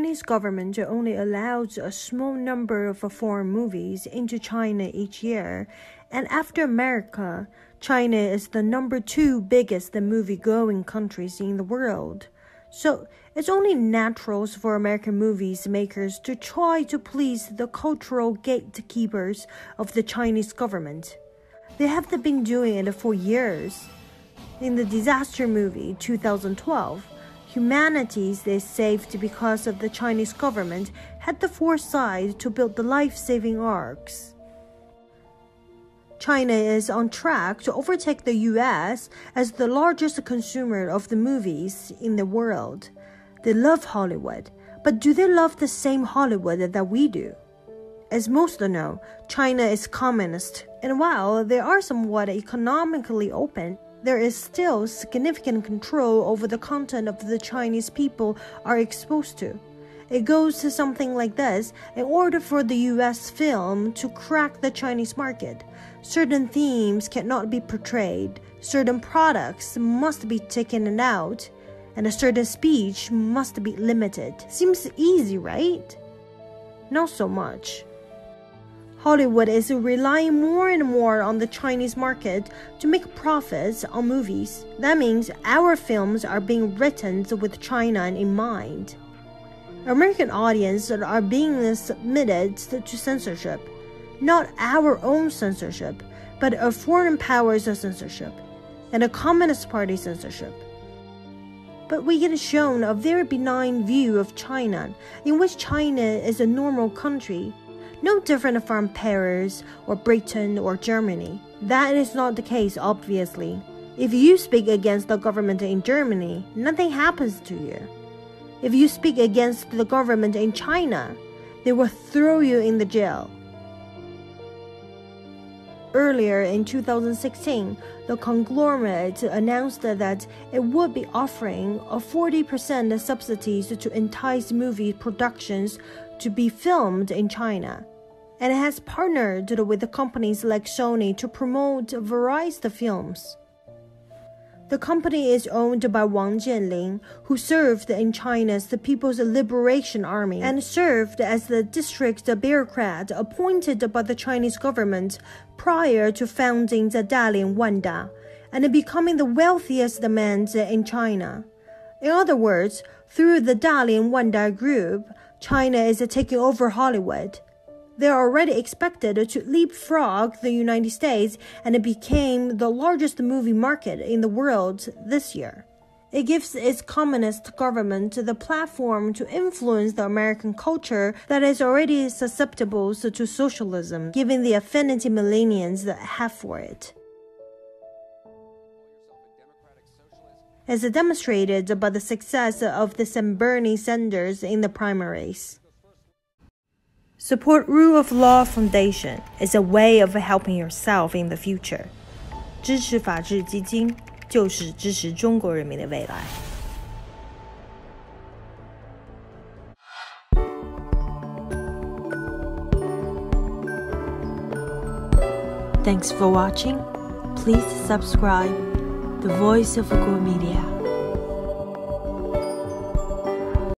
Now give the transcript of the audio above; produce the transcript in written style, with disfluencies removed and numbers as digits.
Chinese government only allows a small number of foreign movies into China each year, and after America, China is the number 2 biggest movie-going countries in the world. So it's only natural for American movies makers to try to please the cultural gatekeepers of the Chinese government. They have been doing it for years. In the disaster movie 2012, humanity is saved because of the Chinese government had the foresight to build the life-saving arcs. China is on track to overtake the US as the largest consumer of the movies in the world. They love Hollywood, but do they love the same Hollywood that we do? As most know, China is communist, and while they are somewhat economically open, there is still significant control over the content of the Chinese people are exposed to. It goes to something like this: in order for the US film to crack the Chinese market, certain themes cannot be portrayed, certain products must be taken out, and a certain speech must be limited. Seems easy, right? Not so much. Hollywood is relying more and more on the Chinese market to make profits on movies. That means our films are being written with China in mind. American audiences are being submitted to censorship, not our own censorship, but a foreign powers censorship and a Communist Party censorship. But we get shown a very benign view of China, in which China is a normal country, no different from Paris or Britain or Germany. That is not the case, obviously. If you speak against the government in Germany, nothing happens to you. If you speak against the government in China, they will throw you in the jail. Earlier in 2016, the conglomerate announced that it would be offering a 40% subsidies to entice movie productions to be filmed in China, and it has partnered with companies like Sony to promote various films. The company is owned by Wang Jianling, who served in China's People's Liberation Army and served as the district bureaucrat appointed by the Chinese government prior to founding the Dalian Wanda and becoming the wealthiest man in China. In other words, through the Dalian Wanda group, China is taking over Hollywood. They are already expected to leapfrog the United States, and it became the largest movie market in the world this year. It gives its communist government the platform to influence the American culture that is already susceptible to socialism, given the affinity millennials have for it. As demonstrated by the success of the Bernie Sanders in the primaries. Support Rule of Law Foundation is a way of helping yourself in the future. 支持法治基金就是支持中国人民的未来。Thanks for watching. Please subscribe The Voice of Go Media.